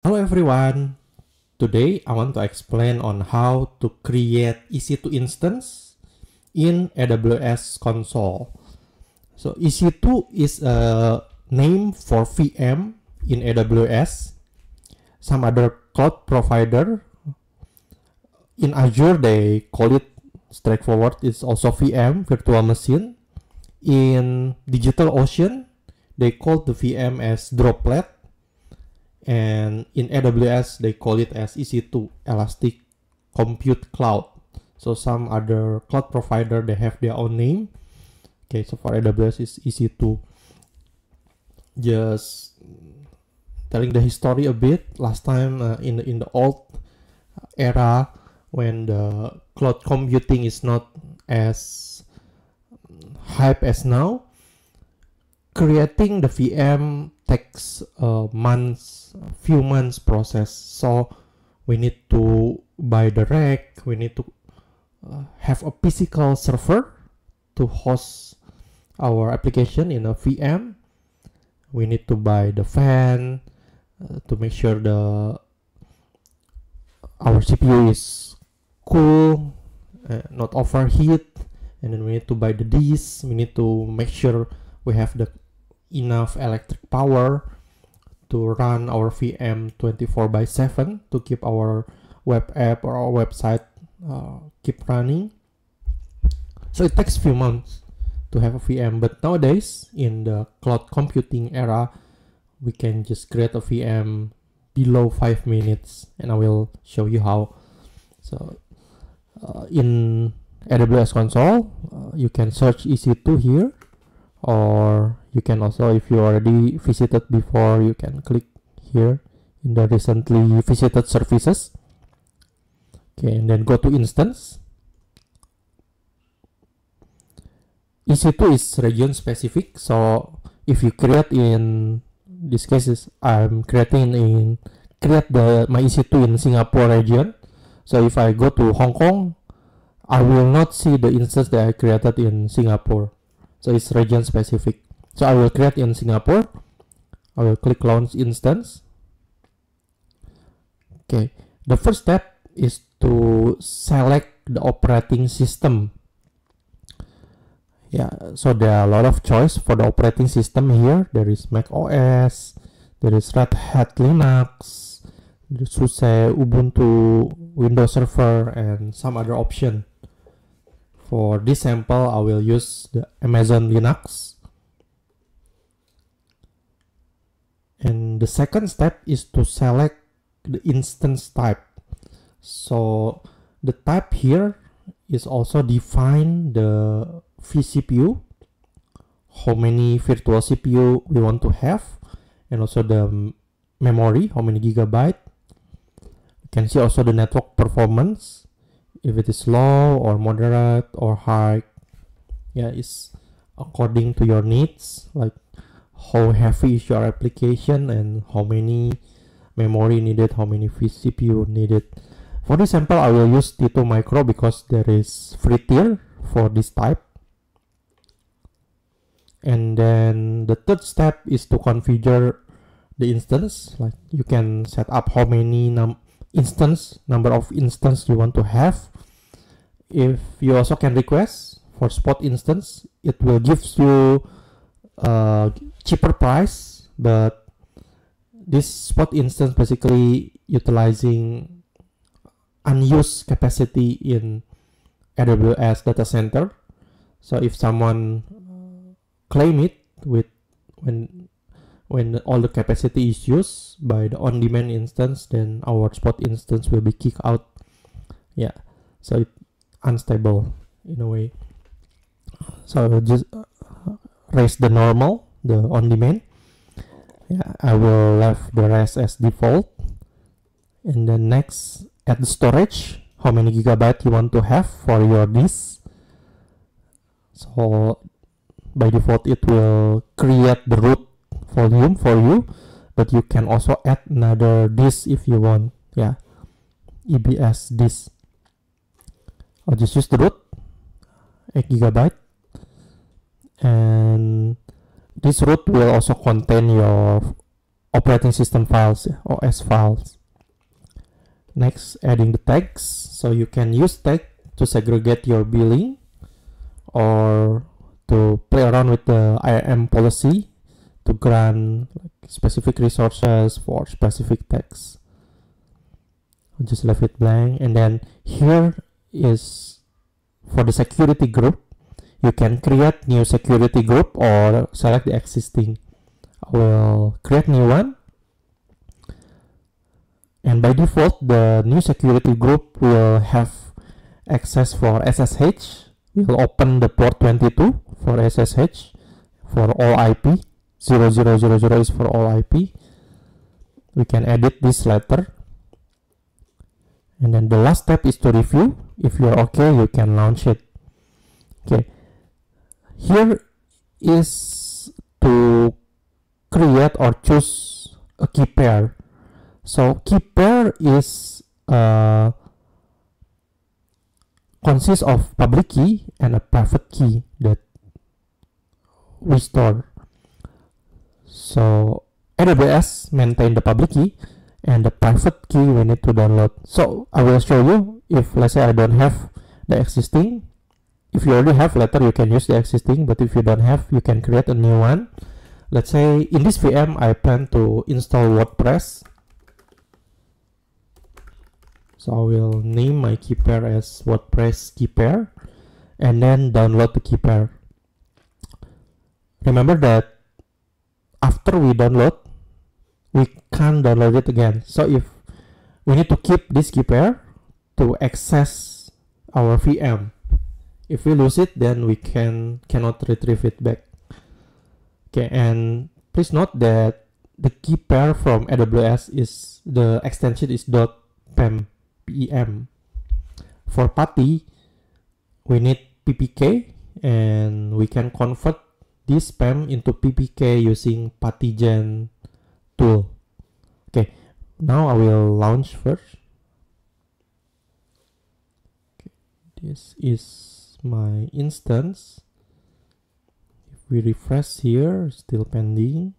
Hello everyone. Today I want to explain on how to create EC2 instance in AWS console. So EC2 is a name for VM in AWS. Some other cloud provider in Azure they call it straightforward. It's also VM, virtual machine. In DigitalOcean they call the VM as Droplet. And in AWS they call it as EC2, Elastic Compute Cloud. So some other cloud provider they have their own name. Okay, so for AWS is EC2. Just telling the history a bit. Last time in the old era, when the cloud computing is not as hype as now, creating the VM takes few months process. So we need to buy the rack, we need to have a physical server to host our application in a VM. We need to buy the fan to make sure our CPU is cool, not overheat, and then we need to buy the disk. We need to make sure we have the enough electric power to run our VM 24/7 to keep our web app or our website keep running. So it takes few months to have a VM, but nowadays in the cloud computing era we can just create a VM below 5 minutes, and I will show you how. So in AWS console you can search EC2 here, or you can also, if you already visited before, you can click here in the recently visited services. Okay, and then go to instance. EC2 is region specific, so if you create, in this case I'm creating my EC2 in Singapore region. So if I go to Hong Kong, I will not see the instance that I created in Singapore. So it's region specific. So I will create in Singapore. I will click launch instance. Okay, the first step is to select the operating system. Yeah, so there are a lot of choice for the operating system here. There is Mac OS, there is Red Hat Linux, there is SUSE, Ubuntu, Windows Server, and some other option. For this sample, I will use the Amazon Linux. And the second step is to select the instance type. So the type here is also define the vCPU, how many virtual CPU we want to have, and also the memory, how many gigabyte. You can see also the network performance, if it is low or moderate or high. Yeah, it's according to your needs, like how heavy is your application and how many memory needed, how many vCPU needed. For this sample, I will use T2 Micro because there is free tier for this type. And then the third step is to configure the instance. Like you can set up how many number of instance you want to have. If you also can request for spot instance, it will give you cheaper price, but this spot instance basically utilizing unused capacity in AWS data center. So if someone claim it with when all the capacity is used by the on-demand instance, then our spot instance will be kicked out. Yeah, so it's unstable in a way. So I will just raise the normal, the on-demand. Yeah, I will leave the rest as default. And then next, add the storage, how many gigabyte you want to have for your disk. So by default it will create the root volume for you, but you can also add another disk if you want. Yeah, EBS disk. I'll just use the root 8 gigabyte, and this root will also contain your operating system files, OS files. Next, adding the tags. So you can use tag to segregate your billing or to play around with the IAM policy to grant specific resources for specific tags. I'll just leave it blank. And then here is for the security group. You can create new security group or select the existing. I will create new one. And by default, the new security group will have access for SSH. We'll open the port 22 for SSH for all IP. 0000 is for all IP. We can edit this later. And then the last step is to review. If you're okay, you can launch it. Okay. Here is to create or choose a key pair. So key pair is consists of public key and a private key that we store. So AWS maintain the public key and the private key we need to download. So I will show you if let's say I don't have the existing. If you already have, later you can use the existing, but if you don't have, you can create a new one. Let's say in this VM I plan to install WordPress. So I will name my key pair as WordPress key pair and then download the key pair. Remember that after we download, we can't download it again. So if we need to keep this key pair to access our VM. If we lose it, then we cannot retrieve it back. Okay, and please note that the key pair from AWS is the extension is .pem. For PuTTY, we need PPK, and we can convert this PEM into PPK using PuTTYGen tool. Okay, now I will launch first. Okay, this is my instance. If we refresh here, still pending.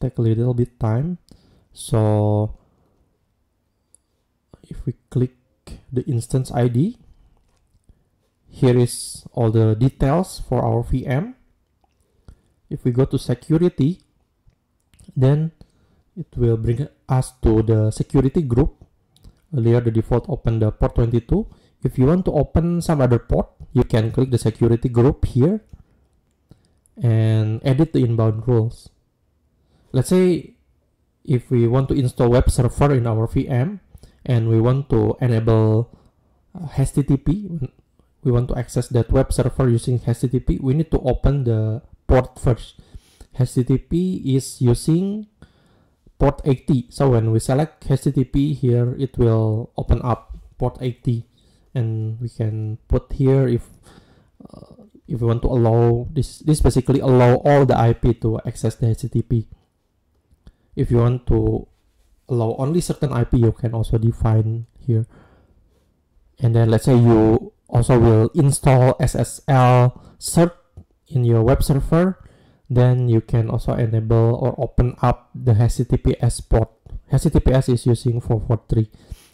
Take a little bit time. So if we click the instance ID, here is all the details for our VM. If we go to security, then it will bring us to the security group. Earlier the default opened the port 22. If you want to open some other port, you can click the security group here and edit the inbound rules. Let's say if we want to install web server in our VM and we want to enable HTTP, we want to access that web server using HTTP, we need to open the port first. HTTP is using port 80. So when we select HTTP here, it will open up port 80, and we can put here if we want to allow this basically allow all the IP to access the HTTP. If you want to allow only certain IP, you can also define here. And then let's say you also will install SSL cert in your web server, then you can also enable or open up the HTTPS port. HTTPS is using 443.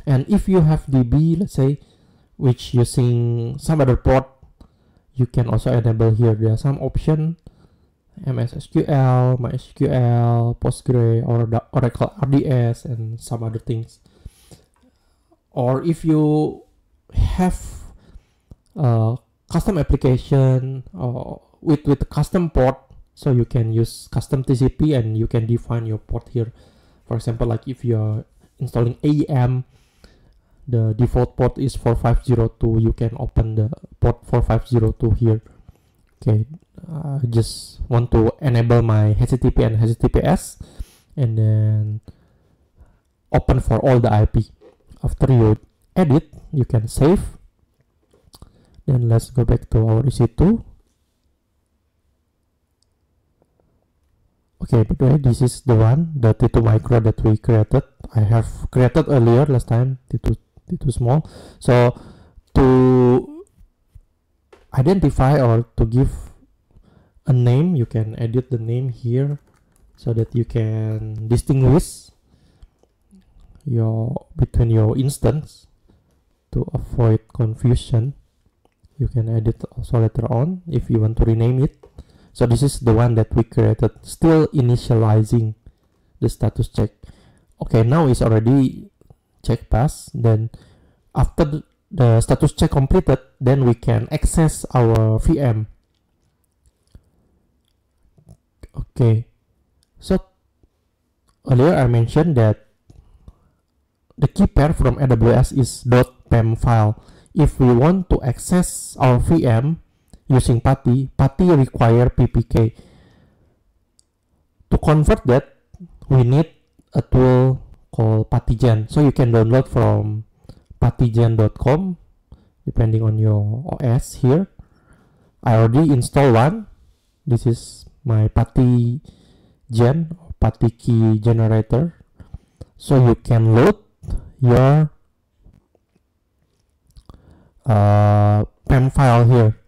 And if you have DB, let's say, which using some other port, you can also enable here. There are some options, MS SQL, MySQL, Postgre, or the Oracle RDS, and some other things. Or if you have custom application with custom port, so you can use custom TCP and you can define your port here. For example, like if you're installing AEM, the default port is 4502. You can open the port 4502 here. Okay, just want to enable my HTTP and HTTPS, and then open for all the IP. After you edit, you can save. Then let's go back to our EC2. Okay, by the way, this is the one, the T2 micro that we created. I have created earlier last time, T2 small. So to identify or to give a name, you can edit the name here so that you can distinguish between your instance. To avoid confusion, you can edit also later on if you want to rename it. So this is the one that we created, still initializing the status check. Okay, now it's already check pass. Then after the status check completed, then we can access our VM. Okay, so earlier I mentioned that the key pair from AWS is .pem file. If we want to access our VM using PuTTY, PuTTY require PPK. To convert that, we need a tool called PuTTygen. So you can download from puttygen.com depending on your OS here. I already installed one. This is my PuTTygen, PuTTY key generator. So you can load your PEM file here.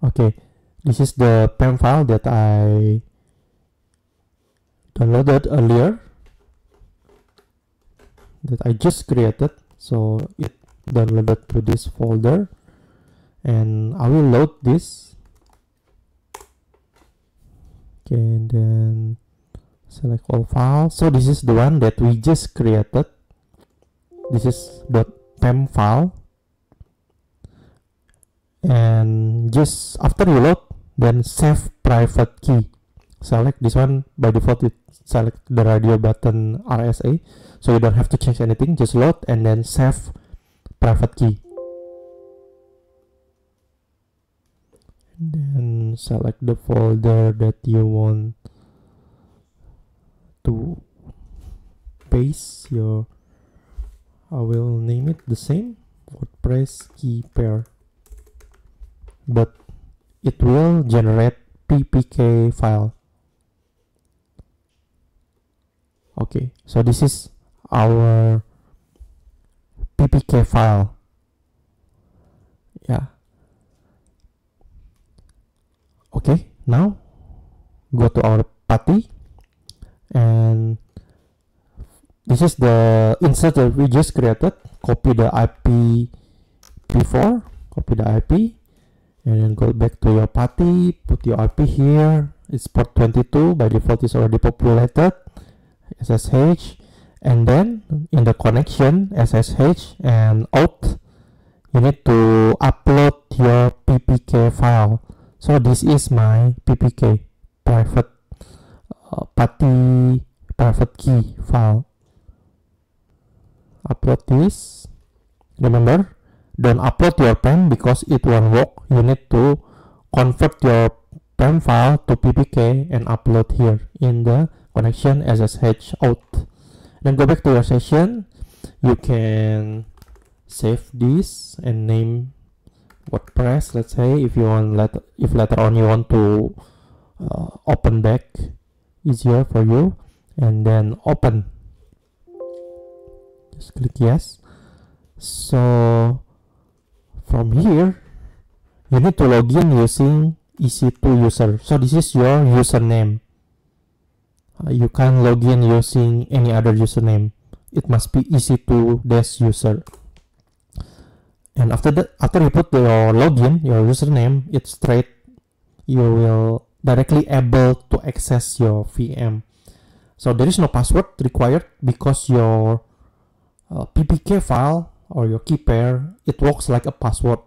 Okay, this is the PEM file that I downloaded earlier, that I just created. So it downloaded to this folder, and I will load this. Okay, and then select all files. So this is the one that we just created. This is .pem file, and just after you load, then save private key. Select this one. By default it select the radio button RSA, so you don't have to change anything. Just load and then save private key, and then select the folder that you want to paste your, I will name it the same, WordPress key pair, but it will generate PPK file. Okay, so this is our PPK file. Yeah. Okay, now go to our PuTTY, and this is the insert that we just created. Copy the IP4, copy the IP, and then go back to your PuTTY, put your IP here. It's port 22, by default is already populated, SSH, and then in the connection, SSH and auth, you need to upload your PPK file. So this is my PPK, private PuTTY private key file. Upload this. Remember, don't upload your PEM because it won't work. You need to convert your PEM file to PPK and upload here in the connection SSH auth. Then go back to your session. You can save this and name WordPress. Let's say if you want if later on you want to open back, easier for you, and then open. Just click yes. So from here you need to log in using EC2 user. So this is your username. You can't log in using any other username. It must be EC2-user. And after you put your login, your username, it's straight. You will directly able to access your VM. So there is no password required because your PPK file or your key pair, it works like a password.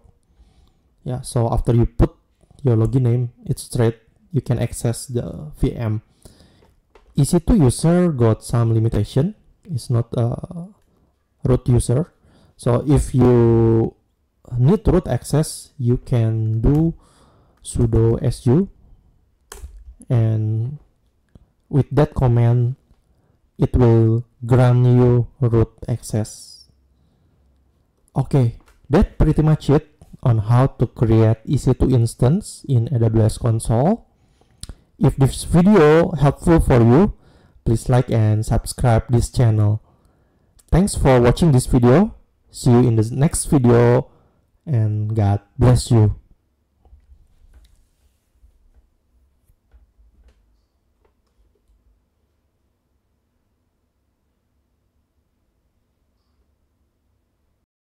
Yeah, so after you put your login name, it's straight. You can access the VM. EC2 user got some limitation. It's not a root user. So if you need root access, you can do sudo su, and with that command it will grant you root access. Okay, that's pretty much it on how to create EC2 instance in AWS console. If this video helpful for you, please like and subscribe this channel. Thanks for watching this video. See you in the next video, and God bless you.